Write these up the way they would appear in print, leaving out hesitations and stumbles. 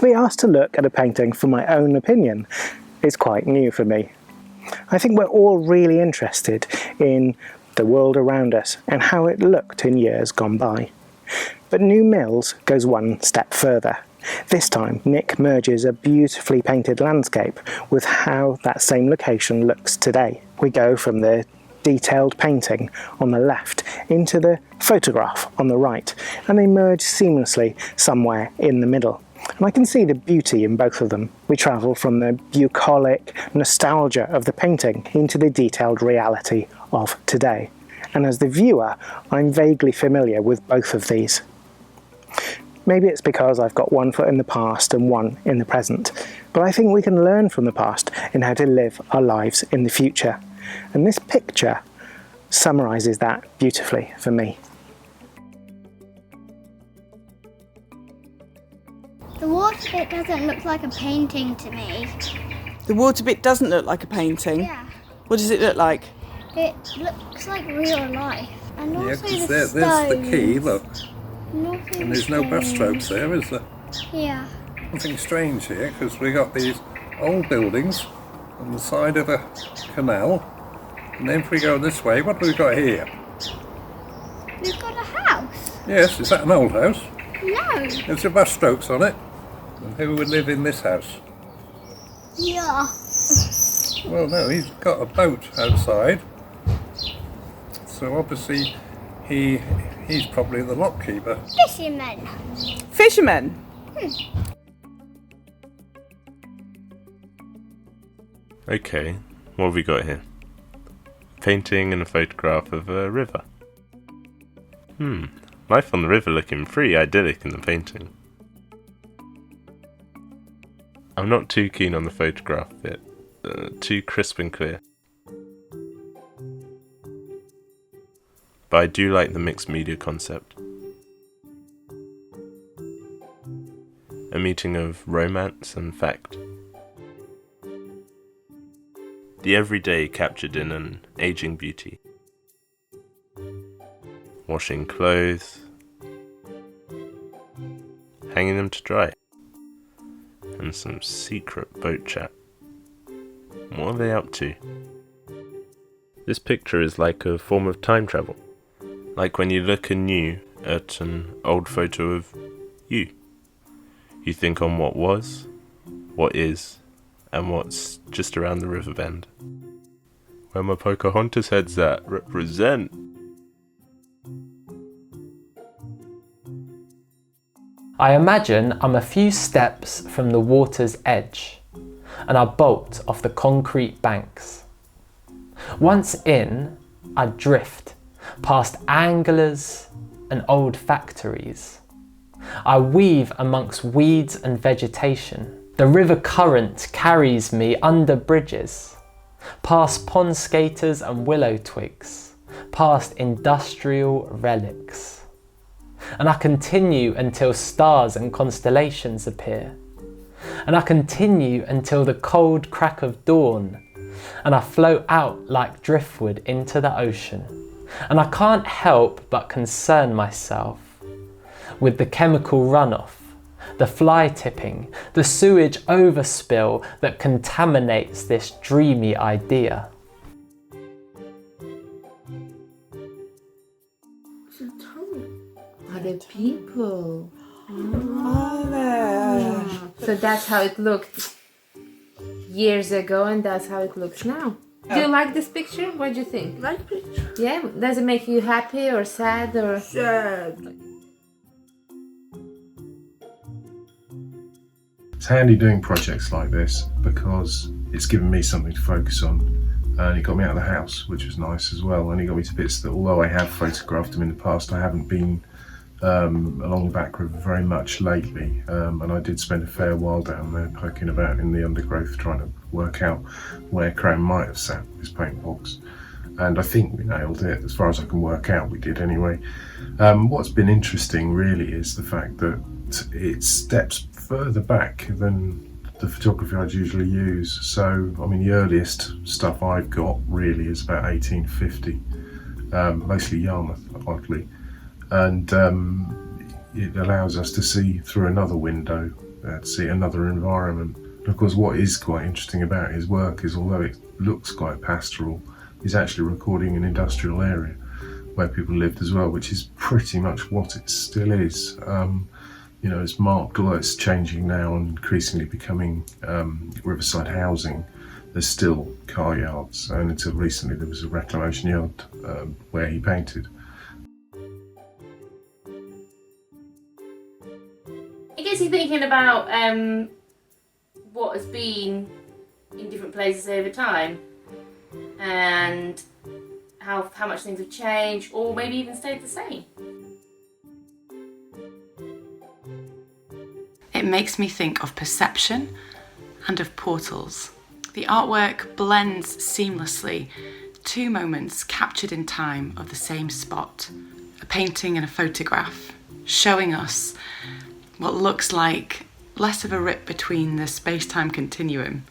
be asked to look at a painting for my own opinion is quite new for me. I think we're all really interested in the world around us and how it looked in years gone by. But New Mills goes one step further. This time, Nick merges a beautifully painted landscape with how that same location looks today. We go from the detailed painting on the left into the photograph on the right, and they merge seamlessly somewhere in the middle. And I can see the beauty in both of them. We travel from the bucolic nostalgia of the painting into the detailed reality of today. And as the viewer, I'm vaguely familiar with both of these. Maybe it's because I've got one foot in the past and one in the present, but I think we can learn from the past in how to live our lives in the future. And this picture summarises that beautifully for me. The water bit doesn't look like a painting to me. The water bit doesn't look like a painting? Yeah. What does it look like? It looks like real life. And also there's the key, look. Nothing And there's no brushstrokes there, is there? Yeah. Nothing strange here, because we got these old buildings on the side of a canal. And then if we go this way, what have we got here? We've got a house. Yes, is that an old house? No. There's a brushstrokes on it. And who would live in this house? Yeah. Well, no, he's got a boat outside. So obviously he's probably the lock keeper. Fishermen. Fishermen? Okay, what have we got here? Painting and a photograph of a river. Life on the river looking pretty idyllic in the painting. I'm not too keen on the photograph bit, too crisp and clear. But I do like the mixed media concept. A meeting of romance and fact. The everyday captured in an aging beauty. Washing clothes, hanging them to dry, and some secret boat chat. What are they up to? This picture is like a form of time travel. Like when you look anew at an old photo of you. You think on what was, what is, and what's just around the river bend. Where my Pocahontas head's at, represent! I imagine I'm a few steps from the water's edge, and I bolt off the concrete banks. Once in, I drift past anglers and old factories. I weave amongst weeds and vegetation. The river current carries me under bridges, past pond skaters and willow twigs, past industrial relics. And I continue until stars and constellations appear. And I continue until the cold crack of dawn. And I float out like driftwood into the ocean. And I can't help but concern myself with the chemical runoff, the fly tipping, the sewage overspill that contaminates this dreamy idea. Other people. So that's how it looked years ago, and that's how it looks now. Do you like this picture? What do you think? Like picture. Yeah? Does it make you happy or sad or? Sad. It's handy doing projects like this because it's given me something to focus on, and it got me out of the house, which was nice as well, and it got me to bits that, although I have photographed them in the past, I haven't been along the back river very much lately, and I did spend a fair while down there poking about in the undergrowth trying to work out where Cram might have sat with his paint box, and I think we nailed it. As far as I can work out, we did anyway. What's been interesting really is the fact that it steps further back than the photography I'd usually use. So I mean, the earliest stuff I've got really is about 1850, mostly Yarmouth, oddly. And it allows us to see through another window to see another environment. And of course, what is quite interesting about his work is, although it looks quite pastoral, he's actually recording an industrial area where people lived as well, which is pretty much what it still is. You know, it's marked, although it's changing now and increasingly becoming riverside housing, there's still car yards, and until recently there was a reclamation yard where he painted. I guess you're thinking about what has been in different places over time and how much things have changed or maybe even stayed the same. It makes me think of perception and of portals. The artwork blends seamlessly two moments captured in time of the same spot, a painting and a photograph, showing us what looks like less of a rip between the space-time continuum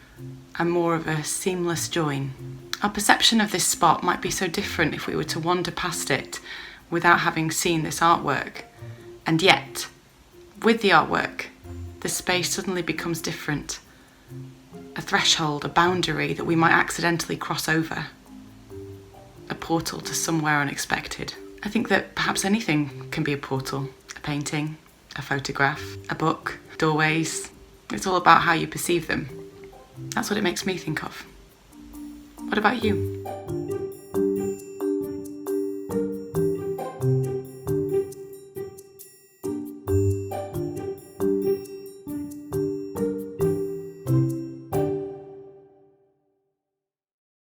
and more of a seamless join. Our perception of this spot might be so different if we were to wander past it without having seen this artwork. And yet, with the artwork, the space suddenly becomes different. A threshold, a boundary that we might accidentally cross over. A portal to somewhere unexpected. I think that perhaps anything can be a portal. A painting, a photograph, a book, doorways. It's all about how you perceive them. That's what it makes me think of. What about you?